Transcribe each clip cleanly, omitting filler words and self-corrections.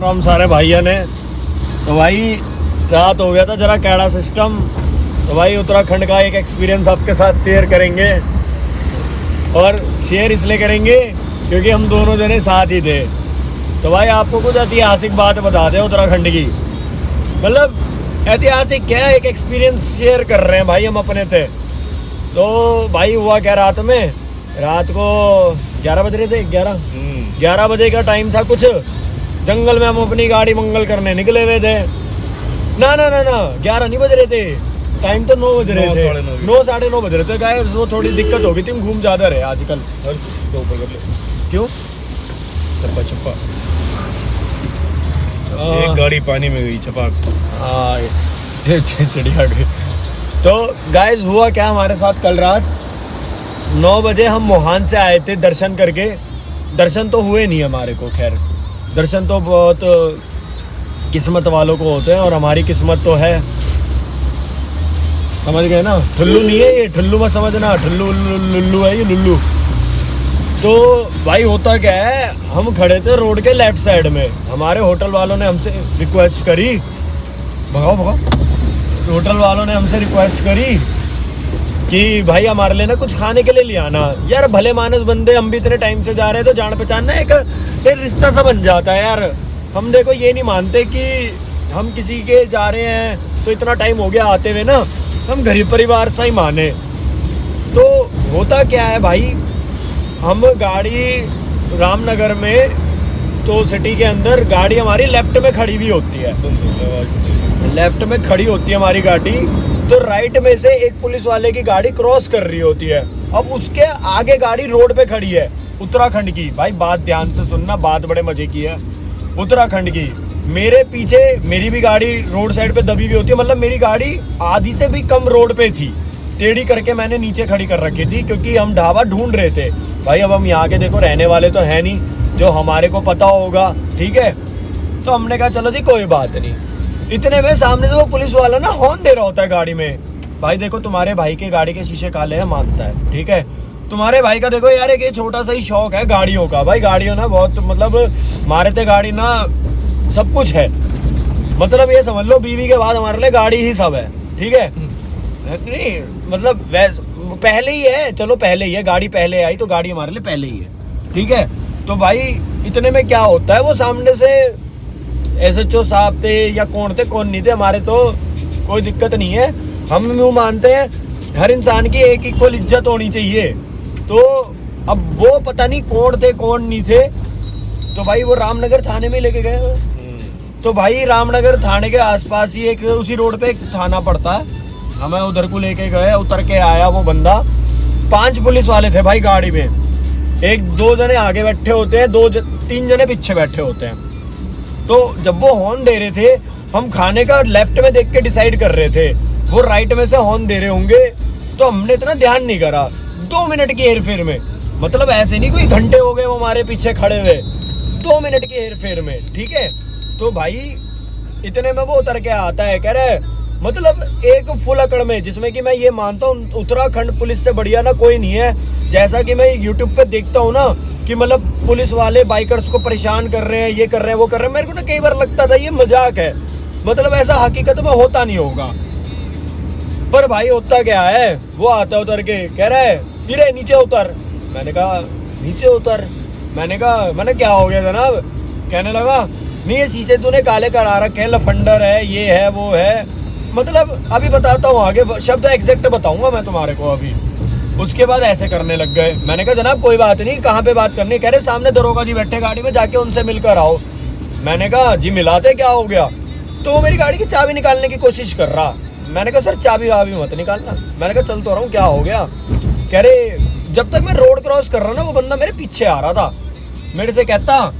हम सारे भाइयों ने तो भाई रात हो गया था जरा कैड़ा सिस्टम। तो भाई उत्तराखंड का एक एक्सपीरियंस आपके साथ शेयर करेंगे और शेयर इसलिए करेंगे क्योंकि हम दोनों जने साथ ही थे। तो भाई आपको कुछ ऐतिहासिक बात बता दें उत्तराखंड की, मतलब ऐतिहासिक क्या है, एक एक्सपीरियंस शेयर कर रहे हैं भाई हम अपने थे। तो भाई हुआ क्या, रात को 11 बज रहे थे, 11 बजे का टाइम था। कुछ जंगल में हम अपनी गाड़ी मंगल करने निकले हुए थे। ना 11 नहीं बज रहे थे, टाइम तो 9 बज रहे थे, 9 साढ़े 9 बज रहे थे। गाय वो थोड़ी दिक्कत हो गई थी, हम घूम ज़्यादा रहे आजकल। क्यों छप्पा एक गाड़ी पानी में गई, छपाक। चिड़िया गई। तो गाइस हुआ क्या, हमारे साथ कल रात 9 बजे हम मोहान से आए थे दर्शन करके। दर्शन तो हुए नहीं हमारे को, खैर दर्शन तो बहुत किस्मत वालों को होते हैं और हमारी किस्मत तो है, समझ गए ना। ठुल्लू नहीं है ये, ठुल्लू मत समझना, ठुल्लू लुल्लू है ये, लुल्लू। तो भाई होता क्या है, हम खड़े थे रोड के लेफ्ट साइड में। हमारे होटल वालों ने हमसे रिक्वेस्ट करी, भगाओ, होटल वालों ने हमसे रिक्वेस्ट करी कि भाई हमारे लिए ना कुछ खाने के लिए ले आना। यार भले मानस बंदे, हम भी इतने टाइम से जा रहे हैं तो जान पहचान ना एक रिश्ता सा बन जाता है यार। हम देखो ये नहीं मानते कि हम किसी के जा रहे हैं तो इतना टाइम हो गया आते हुए ना, हम गरीब परिवार सा ही माने। तो होता क्या है भाई, हम गाड़ी रामनगर में, तो सिटी के अंदर गाड़ी हमारी लेफ्ट में खड़ी हुई होती है, लेफ्ट में खड़ी होती है हमारी गाड़ी। तो राइट में से एक पुलिस वाले की गाड़ी क्रॉस कर रही होती है। अब उसके आगे गाड़ी रोड पे खड़ी है उत्तराखंड की। भाई बात ध्यान से सुनना, बात बड़े मजे की है, उत्तराखंड की। मेरे पीछे मेरी भी गाड़ी रोड साइड पे दबी हुई होती है, मतलब मेरी गाड़ी आधी से भी कम रोड पे थी, टेढ़ी करके मैंने नीचे खड़ी कर रखी थी क्योंकि हम ढाबा ढूंढ रहे थे। भाई अब हम यहाँ के देखो रहने वाले तो है नहीं, जो हमारे को पता होगा, ठीक है। तो हमने कहा चलो जी कोई बात नहीं। इतने में सामने से वो पुलिस वाला ना हॉर्न दे रहा होता है गाड़ी में। भाई देखो तुम्हारे भाई के गाड़ी के शीशे काले हैं, मानता है, ठीक है। तुम्हारे भाई का देखो यार एक ये छोटा सा ही शौक है गाड़ियों का। भाई गाड़ियों ना बहुत, मतलब हमारे थे गाड़ी ना सब कुछ है, मतलब ये समझ लो बीवी के बाद हमारे लिए गाड़ी ही सब है, ठीक है। नहीं मतलब वैसे पहले ही है, चलो पहले ही है, गाड़ी पहले आई तो गाड़ी हमारे लिए पहले ही है, ठीक है। तो भाई इतने में क्या होता है, वो सामने से SHO साहब थे या कौन थे कौन नहीं थे, हमारे तो कोई दिक्कत नहीं है। हम यूँ मानते हैं हर इंसान की एक इक्वल इज्जत होनी चाहिए। तो अब वो पता नहीं कौन थे कौन नहीं थे, तो भाई वो रामनगर थाने में लेके गए। तो भाई रामनगर थाने के आसपास ही एक उसी रोड पे एक थाना पड़ता है, हमें उधर को लेके गए। उतर के आया वो बंदा, 5 पुलिस वाले थे भाई गाड़ी में, 1-2 जने आगे बैठे होते हैं, 2-3 जने पीछे बैठे होते हैं। तो जब वो हॉर्न दे रहे थे, हम खाने का लेफ्ट में देख के डिसाइड कर रहे थे, वो राइट में से हॉर्न दे रहे होंगे, तो हमने इतना ध्यान नहीं करा। 2 मिनट की हेरफेर में, मतलब ऐसे नहीं कोई घंटे हो गए वो हमारे पीछे खड़े हुए, 2 मिनट की हेरफेर में, ठीक है। तो भाई इतने में वो उतर के आता है, कह रहे मतलब एक फुल अकड़ में, जिसमें कि मैं ये मानता हूँ उत्तराखंड पुलिस से बढ़िया ना कोई नहीं है। जैसा कि मैं यूट्यूब पे देखता हूँ ना कि मतलब पुलिस वाले बाइकर्स को परेशान कर रहे हैं, ये कर रहे हैं वो कर रहे हैं, मेरे को ना कई बार लगता था ये मजाक है, मतलब ऐसा हकीकत में होता नहीं होगा। पर भाई होता क्या है, वो आता उतर के कह रहा है हीरे नीचे उतर। मैंने कहा नीचे उतर, मैंने क्या हो गया जनाब। कहने लगा नहीं ये शीशे तूने काले करा रखे हैं, लफंडर है, ये है वो है, मतलब अभी बताता हूँ आगे शब्द एग्जैक्ट बताऊंगा मैं तुम्हारे को अभी। उसके बाद ऐसे करने लग गए। मैंने कहा जनाब कोई बात नहीं, कहाँ पे बात करनी, कह रहे सामने दरोगा जी बैठे गाड़ी में, जाके उनसे मिलकर आओ। मैंने कहा जी मिलाते, क्या हो गया। तो वो मेरी गाड़ी की चाबी निकालने की कोशिश कर रहा। मैंने कहा सर चाबी वाबी मत निकालना। मैंने कहा चल तो रहा हूँ, क्या हो गया। कह रहे जब तक मैं रोड क्रॉस कर रहा ना, वो बंदा मेरे पीछे आ रहा था, मेरे से कहता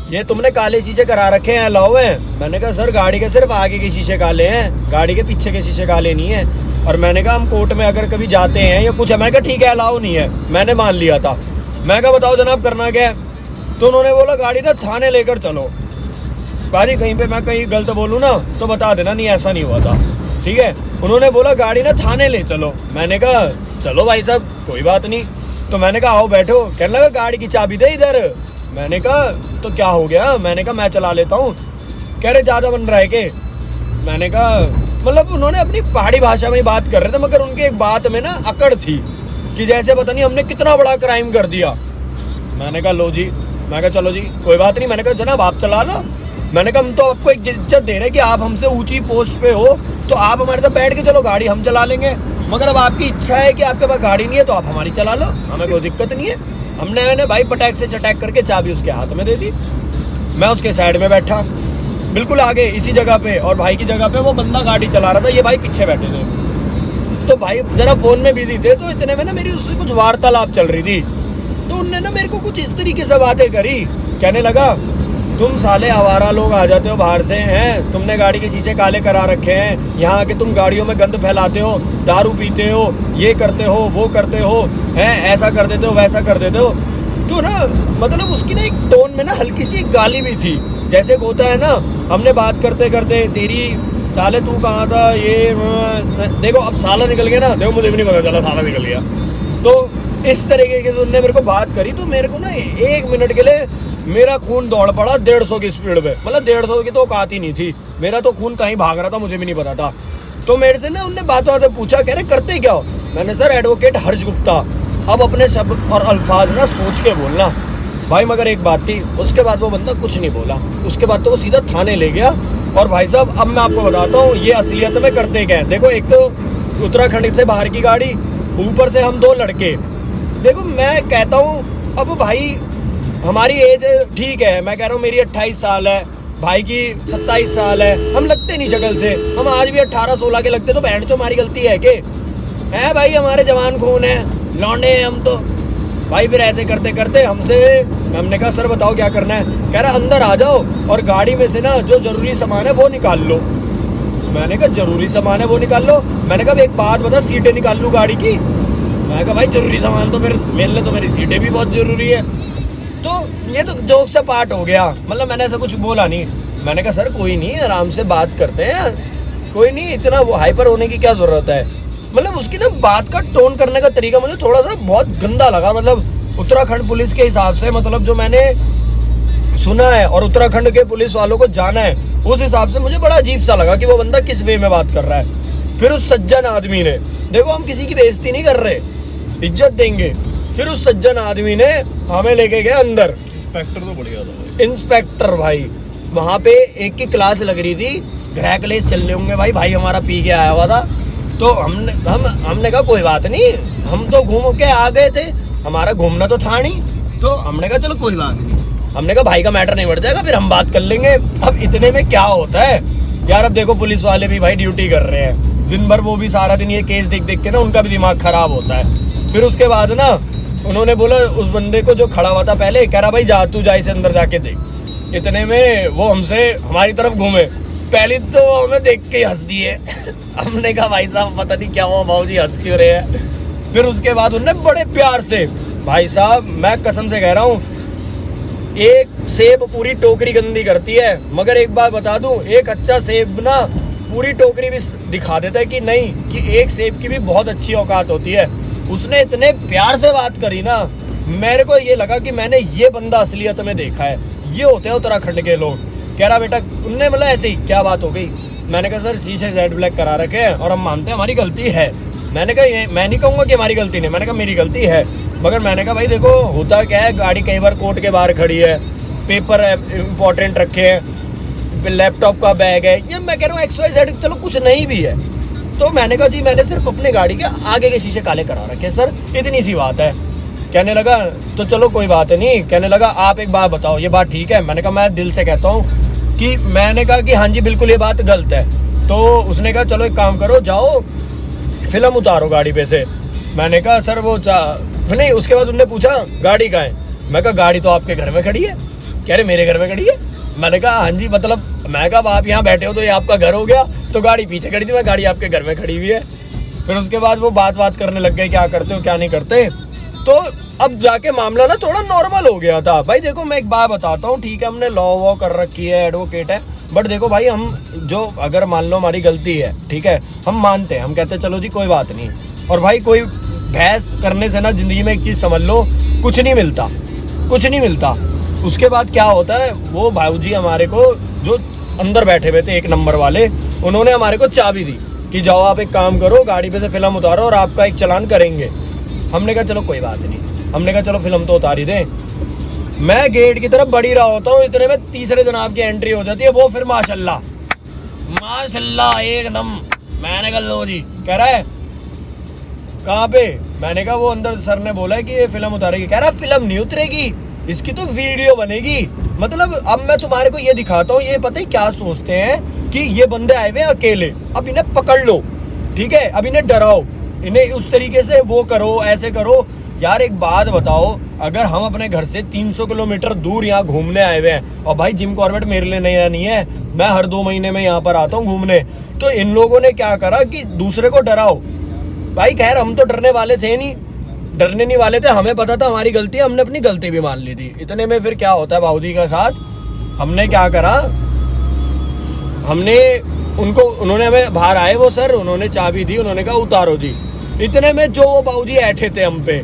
ये तुमने काले शीशे करा रखे हैं, अलाउ है। मैंने कहा सर गाड़ी के सिर्फ आगे के शीशे काले हैं, गाड़ी के पीछे के शीशे काले नहीं है। और मैंने कहा हम कोर्ट में अगर कभी जाते हैं या कुछ है, मैंने कहा ठीक है अलाउ नहीं है, मैंने मान लिया था। मैं कहा बताओ जनाब करना क्या है। तो उन्होंने बोला गाड़ी ना थाने लेकर चलो। भाई कहीं पे मैं कहीं गलत बोलूँ ना तो बता देना, नहीं ऐसा नहीं हुआ था, ठीक है। उन्होंने बोला गाड़ी ना थाने ले चलो। मैंने कहा चलो भाई साहब कोई बात नहीं। तो मैंने कहा आओ बैठो। कहने लगा गाड़ी की चाबी दे इधर। मैंने कहा तो क्या हो गया। मैंने कहा मैं चला लेता हूँ। कह रहे ज़्यादा बन रहा है के। मैंने कहा मतलब उन्होंने अपनी पहाड़ी भाषा में ही बात कर रहे थे, मगर उनके एक बात में ना अकड़ थी कि जैसे पता नहीं हमने कितना बड़ा क्राइम कर दिया। मैंने कहा लो जी, मैं कहा चलो जी कोई बात नहीं। मैंने कहा जनाब आप चला लो। मैंने कहा हम तो आपको एक इज्जत दे रहे हैं कि आप हमसे ऊंची पोस्ट पे हो, तो आप हमारे साथ बैठ के चलो, गाड़ी हम चला लेंगे। मगर अब आपकी इच्छा है कि आपके पास गाड़ी नहीं है तो आप हमारी चला लो, हमें कोई दिक्कत नहीं है। हमने भाई पटैक से चटैक करके चाबी उसके हाथ में दे दी। मैं उसके साइड में बैठा बिल्कुल आगे इसी जगह पे, और भाई की जगह पे वो बंदा गाड़ी चला रहा था, ये भाई पीछे बैठे थे। तो भाई जरा फोन में बिजी थे, तो इतने में ना मेरी उससे कुछ वार्तालाप चल रही थी। तो उनने ना मेरे को कुछ इस तरीके से बातें करी, कहने लगा तुम साले आवारा लोग आ जाते हो बाहर से हैं, तुमने गाड़ी के शीशे काले करा रखे हैं, यहाँ आके तुम गाड़ियों में गंद फैलाते हो, दारू पीते हो, ये करते हो वो करते हो, हैं ऐसा कर देते हो वैसा कर देते हो। तो ना मतलब उसकी ना एक टोन में ना हल्की सी एक गाली भी थी, जैसे होता है ना हमने बात करते करते तेरी साले तू कहाँ था ये देखो, अब साला निकल गया ना, देखो मुझे भी नहीं पता चला साला निकल गया। तो इस तरीके से उनने मेरे को बात करी, तो मेरे को ना 1 मिनट के लिए मेरा खून दौड़ पड़ा 150 की स्पीड पे। मतलब 150 की तो औकात ही नहीं थी, मेरा तो खून कहीं भाग रहा था, मुझे भी नहीं पता था। तो मेरे से ना उनने बातों पूछा, कह रहे करते क्या हो। मैंने सर एडवोकेट हर्ष गुप्ता। अब अपने शब्द और अल्फाज ना सोच के बोलना भाई। मगर एक बात थी, उसके बाद वो बंदा कुछ नहीं बोला, उसके बाद तो वो सीधा थाने ले गया। और भाई साहब अब मैं आपको बताता हूँ ये असलियत में करते क्या है। देखो एक तो उत्तराखंड से बाहर की गाड़ी, ऊपर से हम 2 लड़के। देखो मैं कहता हूँ अब भाई हमारी एज ठीक है, मैं कह रहा हूँ मेरी 28 साल है, भाई की 27 साल है, हम लगते नहीं शक्ल से, हम आज भी 18-16 के लगते, तो बहन तो हमारी गलती है के है भाई, हमारे जवान खून है, लौंडे हैं हम तो भाई। फिर ऐसे करते करते हमने कहा सर बताओ क्या करना है। कह रहा अंदर आ जाओ और गाड़ी में से ना जो जरूरी सामान है वो निकाल लो। मैंने कहा जरूरी सामान है वो निकाल लो। मैंने कहा एक बात बता, सीटें निकाल लूँ गाड़ी की। मैंने कहा भाई जरूरी सामान तो फिर मेरे लिए तो मेरी सीटें भी बहुत जरूरी है। तो ये तो जोक से पार्ट हो गया, मतलब मैंने ऐसा कुछ बोला नहीं। मैंने कहा सर कोई नहीं, आराम से बात करते हैं, कोई नहीं, इतना वो हाइपर होने की क्या जरूरत है। मतलब उसकी ना बात का टोन करने का तरीका मुझे थोड़ा सा बहुत गंदा लगा। मतलब उत्तराखंड पुलिस के हिसाब से, मतलब जो मैंने सुना है और उत्तराखंड के पुलिस वालों को जाना है, उस हिसाब से मुझे बड़ा अजीब सा लगा कि वो बंदा किस वे में बात कर रहा है। फिर उस सज्जन आदमी ने, देखो हम किसी की बेइज्जती नहीं कर रहे, इज्जत देंगे। फिर उस सज्जन आदमी ने हमें लेके गया अंदर। इंस्पेक्टर तो बढ़िया था। इंस्पेक्टर भाई, वहाँ पे एक की क्लास लग रही थी, ग्रह क्लेश चल रहे होंगे भाई हमारा पी के आया हुआ था। तो हमने कहा कोई बात नहीं, हम तो घूम के आ गए थे, हमारा घूमना तो था नहीं। तो हमने कहा चलो कोई बात नहीं, हमने कहा भाई का मैटर नहीं बढ़ जाएगा, फिर हम बात कर लेंगे। अब इतने में क्या होता है यार, अब देखो पुलिस वाले भी भाई ड्यूटी कर रहे हैं दिन भर, वो भी सारा दिन ये केस देख देख के ना उनका भी दिमाग खराब होता है। फिर उसके बाद ना उन्होंने बोला उस बंदे को जो खड़ा हुआ था पहले, कह रहा भाई जा तू जा इसे अंदर जाके देख। इतने में वो हमसे हमारी तरफ घूमे, पहले तो हमें देख के हंस दिए। हमने कहा भाई साहब पता नहीं क्या हुआ, भाऊजी हंस क्यों रहे हैं। फिर उसके बाद उन्होंने बड़े प्यार से, भाई साहब मैं कसम से कह रहा हूँ, एक सेब पूरी टोकरी गंदी करती है, मगर एक बात बता दूं, एक अच्छा सेब ना पूरी टोकरी भी दिखा देता है कि नहीं, कि एक सेब की भी बहुत अच्छी औकात होती है। उसने इतने प्यार से बात करी ना, मेरे को ये लगा कि मैंने ये बंदा असलियत में देखा है, ये होते हैं उत्तराखंड के लोग। कह रहा बेटा उनने मतलब ऐसे ही क्या बात हो गई। मैंने कहा सर शीशे जेड ब्लैक करा रखे हैं और हम मानते हैं हमारी गलती है। मैंने कहा मैं नहीं कहूँगा कि हमारी गलती नहीं, मैंने कहा मेरी गलती है, मगर मैंने कहा भाई देखो होता क्या है, गाड़ी कई बार कोर्ट के बाहर खड़ी है, पेपर इंपॉर्टेंट रखे हैं, लैपटॉप का बैग है, ये मैं कह रहा हूँ XYZ, चलो कुछ नहीं भी है। तो मैंने कहा जी मैंने सिर्फ अपने गाड़ी के आगे के शीशे काले करा रखे सर, इतनी सी बात है। कहने लगा तो चलो कोई बात नहीं, कहने लगा आप एक बात बताओ ये बात ठीक है। मैंने कहा मैं दिल से कहता हूँ कि मैंने कहा कि हाँ जी बिल्कुल ये बात गलत है। तो उसने कहा चलो एक काम करो, जाओ फिल्म उतारो गाड़ी पे से। मैंने कहा सर वो नहीं। उसके बाद उन्होंने पूछा गाड़ी कहाँ है। मैं कहा गाड़ी तो आपके घर में खड़ी है। कह रहे मेरे घर में खड़ी है। मैंने कहा हाँ जी मतलब, मैं कहा आप यहाँ बैठे हो तो ये आपका घर हो गया, तो गाड़ी पीछे खड़ी थी, मैं गाड़ी आपके घर में खड़ी हुई है। फिर उसके बाद वो बात करने लग गए क्या करते हो क्या नहीं करते। तो अब जाके मामला ना थोड़ा नॉर्मल हो गया था। भाई देखो मैं एक बात बताता हूँ, ठीक है हमने लॉ वॉ कर रखी है, एडवोकेट है, बट देखो भाई हम जो अगर मान लो हमारी गलती है, ठीक है हम मानते हैं, हम कहते हैं चलो जी कोई बात नहीं। और भाई कोई बहस करने से ना जिंदगी में एक चीज़ समझ लो, कुछ नहीं मिलता, कुछ नहीं मिलता। उसके बाद क्या होता है, वो भाऊजी हमारे को जो अंदर बैठे हुए थे 1 नंबर वाले, उन्होंने हमारे को चाबी दी कि जाओ आप एक काम करो, गाड़ी पे से फिल्म उतारो और आपका एक चालान करेंगे। हमने कहा चलो कोई बात नहीं, हमने कहा चलो फिल्म तो उतार ही दें। मैं गेट की तरफ बढ़ ही रहा होता हूँ, इतने में तीसरे जनाब की एंट्री हो जाती है। वो फिर माशाल्लाह माशाल्लाह एकदम। मैंने कहा लो जी, कह रहा है कहाँ पे? मैंने कहा वो अंदर सर ने बोला है कि ये फिल्म उतारेगी। कह रहा फिल्म नहीं उतरेगी, इसकी तो वीडियो बनेगी। मतलब अब मैं तुम्हारे को ये दिखाता हूँ, ये पता है क्या सोचते हैं कि ये बंदे आए हुए अकेले, अब इन्हें पकड़ लो, ठीक है, अब इन्हें डराओ, इन्हें उस तरीके से वो करो, ऐसे करो। यार एक बात बताओ, अगर हम अपने घर से 300 किलोमीटर दूर यहाँ घूमने आए हुए हैं, और भाई जिम कॉर्बेट मेरे लिए नया नहीं है, मैं हर 2 महीने में यहाँ पर आता हूँ घूमने, तो इन लोगों ने क्या करा कि दूसरे को डराओ। भाई खैर हम तो डरने वाले थे नहीं, डरने नहीं वाले थे, हमें पता था हमारी गलती है, हमने अपनी गलती भी मान ली थी। इतने में फिर क्या होता है भाऊजी के साथ, हमने क्या करा, हमने उन्होंने हमें बाहर आए वो सर, उन्होंने चाबी दी, उन्होंने कहा उतारो जी। इतने में जो वो बाबूजी ऐठे थे हम पे,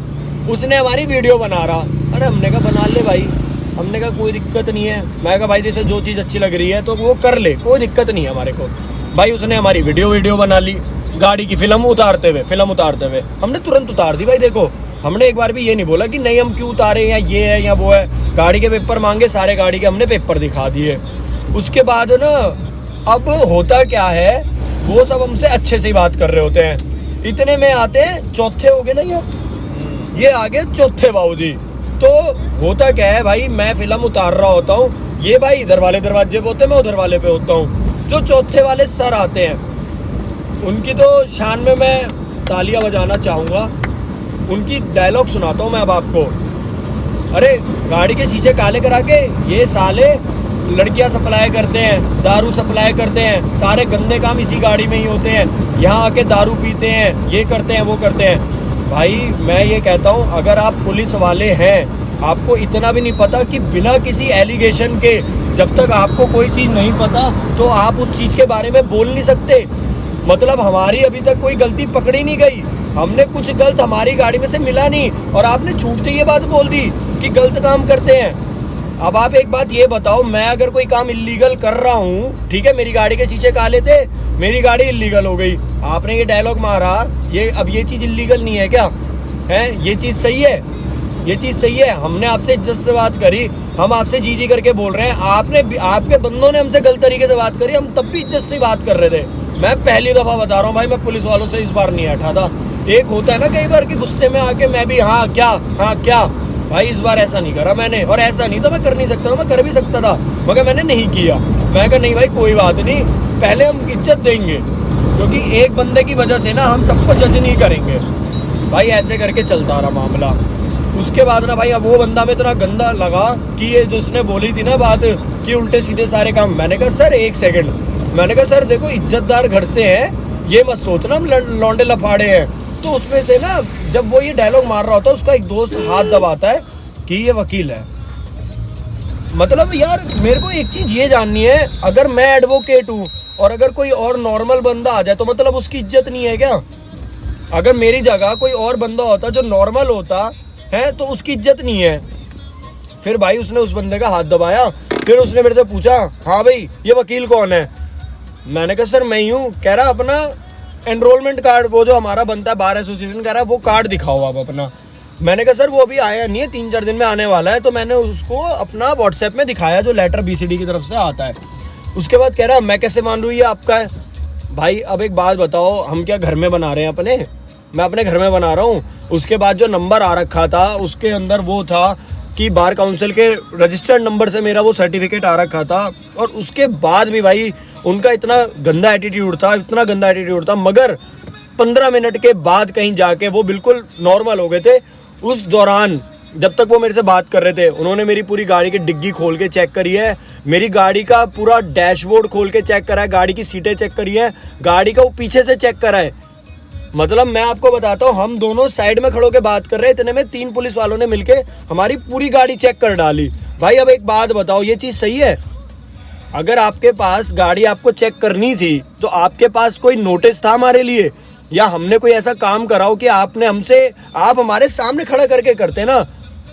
उसने हमारी वीडियो बना रहा। अरे हमने कहा बना ले भाई, हमने कहा कोई दिक्कत नहीं है। मैं कहा भाई जैसे जो चीज़ अच्छी लग रही है तो वो कर ले, कोई दिक्कत नहीं है हमारे को। भाई उसने हमारी वीडियो बना ली, गाड़ी की फिल्म उतारते हुए हमने तुरंत उतार दी। भाई देखो, हमने एक बार भी ये नहीं बोला कि नहीं हम क्यों उतारे, या ये है या वो है। गाड़ी के पेपर मांगे, सारे गाड़ी के हमने पेपर दिखा दिए। उसके बाद ना अब होता क्या है, वो सब हमसे अच्छे से ही बात कर रहे होते हैं। इतने में आते हैं चौथे हो गए ना, ये आ गए चौथे बाबूजी। तो होता क्या है भाई, मैं फिल्म उतार रहा होता हूँ, ये भाई इधर वाले दरवाजे पे होते हैं, मैं उधर वाले पे होता हूँ। जो चौथे वाले सर आते हैं, उनकी तो शान में मैं तालियां बजाना चाहूँगा। उनकी डायलॉग सुनाता हूँ मैं अब आपको। अरे गाड़ी के शीशे काले करा के ये साले लड़कियां सप्लाई करते हैं, दारू सप्लाई करते हैं, सारे गंदे काम इसी गाड़ी में ही होते हैं, यहाँ आके दारू पीते हैं, ये करते हैं वो करते हैं। भाई मैं ये कहता हूँ, अगर आप पुलिस वाले हैं, आपको इतना भी नहीं पता कि बिना किसी एलिगेशन के, जब तक आपको कोई चीज़ नहीं पता तो आप उस चीज़ के बारे में बोल नहीं सकते। मतलब हमारी अभी तक कोई गलती पकड़ी नहीं गई, हमने कुछ गलत हमारी गाड़ी में से मिला नहीं, और आपने छूटते ये बात बोल दी कि गलत काम करते हैं। अब आप एक बात ये बताओ, मैं अगर कोई काम इल्लीगल कर रहा हूँ, ठीक है, मेरी गाड़ी के शीशे काले थे, मेरी गाड़ी इल्लीगल हो गई, आपने ये डायलॉग मारा, ये अब ये चीज़ इल्लीगल नहीं है क्या है? ये चीज़ सही है, ये चीज़ सही है। हमने आपसे इज्जत से बात करी, हम आपसे जी करके बोल रहे हैं, आपके बंदों ने हमसे गलत तरीके से बात करी, हम तब भी इज्जत से बात कर रहे थे। मैं पहली दफ़ा बता रहा हूँ भाई, मैं पुलिस वालों से इस बार नहीं हटा था। एक होता है ना कई बार कि गुस्से में आके मैं भी हाँ क्या, भाई इस बार ऐसा नहीं करा मैंने, और ऐसा नहीं तो मैं कर नहीं सकता, मैं कर भी सकता था, मगर मैंने नहीं किया। मैं कहा नहीं भाई कोई बात नहीं, पहले हम इज्जत देंगे, क्योंकि एक बंदे की वजह से ना हम सबको जज नहीं करेंगे। भाई ऐसे करके चलता रहा मामला। उसके बाद ना भाई अब वो बंदा में इतना गंदा लगा कि ये जिसने बोली थी ना बात कि उल्टे सीधे सारे काम, मैंने कहा सर एक सेकंड, मैंने कहा सर देखो इज्जतदार घर से है, ये मत सोचना हम लौंडे लफाड़े हैं। तो उसमें से ना जब वो ये डायलॉग मार रहा होता है, उसका एक दोस्त हाथ दबाता है कि ये वकील है। मतलब यार मेरे को एक चीज़ ये जाननी है, अगर मैं एडवोकेट हूँ और अगर कोई और नॉर्मल बंदा आ जाए तो मतलब उसकी इज्जत नहीं है क्या? अगर मेरी जगह कोई और बंदा होता जो नॉर्मल होता है तो उसकी इज्जत नहीं है। फिर भाई उसने उस बंदे का हाथ दबाया, फिर उसने मेरे से पूछा हाँ भाई ये वकील कौन है? मैंने कहा सर मैं ही हूँ। कह रहा अपना एनरोलमेंट कार्ड, वो जो हमारा बनता है बार एसोसिएशन, कह रहा वो कार्ड दिखाओ आप अपना। मैंने कहा सर वो अभी आया नहीं है, 3-4 दिन में आने वाला है। तो मैंने उसको अपना व्हाट्सएप में दिखाया जो लेटर BCD की तरफ से आता है। उसके बाद कह रहा मैं कैसे मान लूँ ये आपका है? भाई अब एक बात बताओ, हम क्या घर में बना रहे हैं अपने? मैं अपने घर में बना रहा हूँ। उसके बाद जो नंबर आ रखा था उसके अंदर वो था कि बार काउंसिल के रजिस्टर्ड नंबर से मेरा वो सर्टिफिकेट आ रखा था। और उसके बाद भी भाई उनका इतना गंदा एटीट्यूड था, मगर 15 मिनट के बाद कहीं जाके वो बिल्कुल नॉर्मल हो गए थे। उस दौरान जब तक वो मेरे से बात कर रहे थे, उन्होंने मेरी पूरी गाड़ी की डिग्गी खोल के चेक करी है, मेरी गाड़ी का पूरा डैशबोर्ड खोल के चेक करा है, गाड़ी की सीटें चेक करी है, गाड़ी का वो पीछे से चेक करा है। मतलब मैं आपको बताता हूँ, हम दोनों साइड में खड़ो के बात कर रहे हैं, इतने में 3 पुलिस वालों ने मिलके हमारी पूरी गाड़ी चेक कर डाली। भाई अब एक बात बताओ, ये चीज़ सही है? अगर आपके पास गाड़ी आपको चेक करनी थी तो आपके पास कोई नोटिस था हमारे लिए, या हमने कोई ऐसा काम कराओ कि आपने हमसे, आप हमारे सामने खड़ा करके करते ना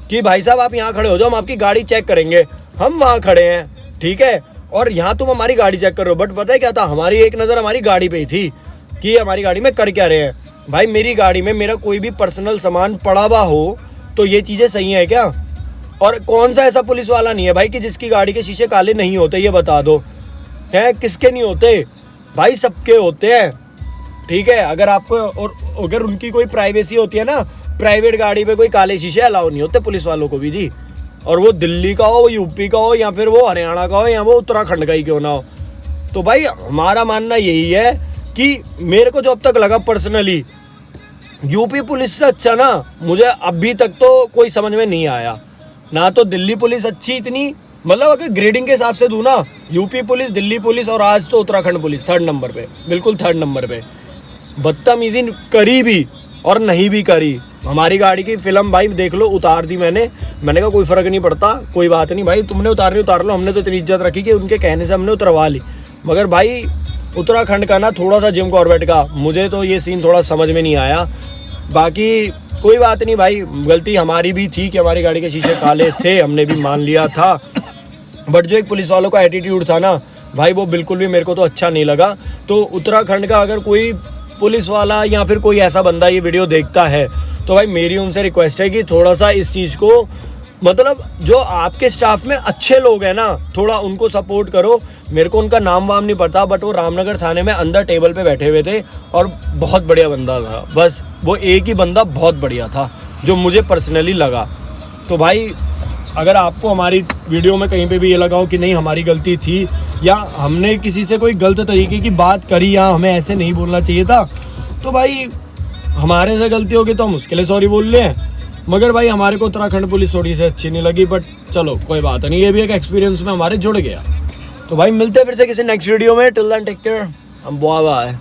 कि भाई साहब आप यहाँ खड़े हो जाओ, हम आपकी गाड़ी चेक करेंगे। हम वहाँ खड़े हैं, ठीक है, और यहाँ तुम हमारी गाड़ी चेक कर रहे हो, बट पता है क्या था, हमारी एक नज़र हमारी गाड़ी पे ही थी कि ये हमारी गाड़ी में कर क्या रहे हैं। भाई मेरी गाड़ी में मेरा कोई भी पर्सनल सामान पड़ा हुआ हो तो ये चीज़ें सही है क्या? और कौन सा ऐसा पुलिस वाला नहीं है भाई कि जिसकी गाड़ी के शीशे काले नहीं होते, ये बता दो। हैं किसके नहीं होते भाई? सबके होते हैं, ठीक है। अगर आपको और अगर उनकी कोई प्राइवेसी होती है ना, प्राइवेट गाड़ी पे कोई काले शीशे अलाउ नहीं होते पुलिस वालों को भी जी। और वो दिल्ली का हो, वो यूपी का हो, या फिर वो हरियाणा का हो, या वो उत्तराखंड का ही क्यों ना हो। तो भाई हमारा मानना यही है कि मेरे को जो अब तक लगा पर्सनली, यूपी पुलिस से अच्छा ना मुझे अभी तक तो कोई समझ में नहीं आया। ना तो दिल्ली पुलिस अच्छी इतनी, मतलब अगर ग्रेडिंग के हिसाब से दूँ ना, यूपी पुलिस, दिल्ली पुलिस और आज तो उत्तराखंड पुलिस थर्ड नंबर पे, बिल्कुल थर्ड नंबर पे। बदतमीजी करी भी और नहीं भी करी। हमारी गाड़ी की फिल्म भाई देख लो, उतार दी मैंने कहा कोई फ़र्क नहीं पड़ता, कोई बात नहीं भाई, तुमने उतार लो, हमने तो इतनी इज्जत रखी कि उनके कहने से हमने उतरवा ली। मगर भाई उत्तराखंड का ना थोड़ा सा जिम कॉर्बेट का मुझे तो ये सीन थोड़ा समझ में नहीं आया। बाकी कोई बात नहीं भाई, गलती हमारी भी थी कि हमारी गाड़ी के शीशे काले थे, हमने भी मान लिया था। बट जो एक पुलिस वालों का एटीट्यूड था ना भाई, वो बिल्कुल भी मेरे को तो अच्छा नहीं लगा। तो उत्तराखंड का अगर कोई पुलिस वाला या फिर कोई ऐसा बंदा ये वीडियो देखता है तो भाई मेरी उनसे रिक्वेस्ट है कि थोड़ा सा इस चीज़ को, मतलब जो आपके स्टाफ में अच्छे लोग हैं ना, थोड़ा उनको सपोर्ट करो। मेरे को उनका नाम वाम नहीं पता, बट वो रामनगर थाने में अंदर टेबल पे बैठे हुए थे और बहुत बढ़िया बंदा था। बस वो एक ही बंदा बहुत बढ़िया था जो मुझे पर्सनली लगा। तो भाई अगर आपको हमारी वीडियो में कहीं पे भी ये लगा हो कि नहीं हमारी गलती थी, या हमने किसी से कोई गलत तरीके की बात करी, या हमें ऐसे नहीं बोलना चाहिए था, तो भाई हमारे से गलती होगी तो हम उसके लिए सॉरी बोल रहे हैं। मगर भाई हमारे को उत्तराखंड पुलिस थोड़ी सी अच्छी नहीं लगी, बट चलो कोई बात नहीं, ये भी एक एक्सपीरियंस में हमारे जुड़ गया। तो भाई मिलते हैं फिर से किसी नेक्स्ट वीडियो में। Till then take care, bye bye.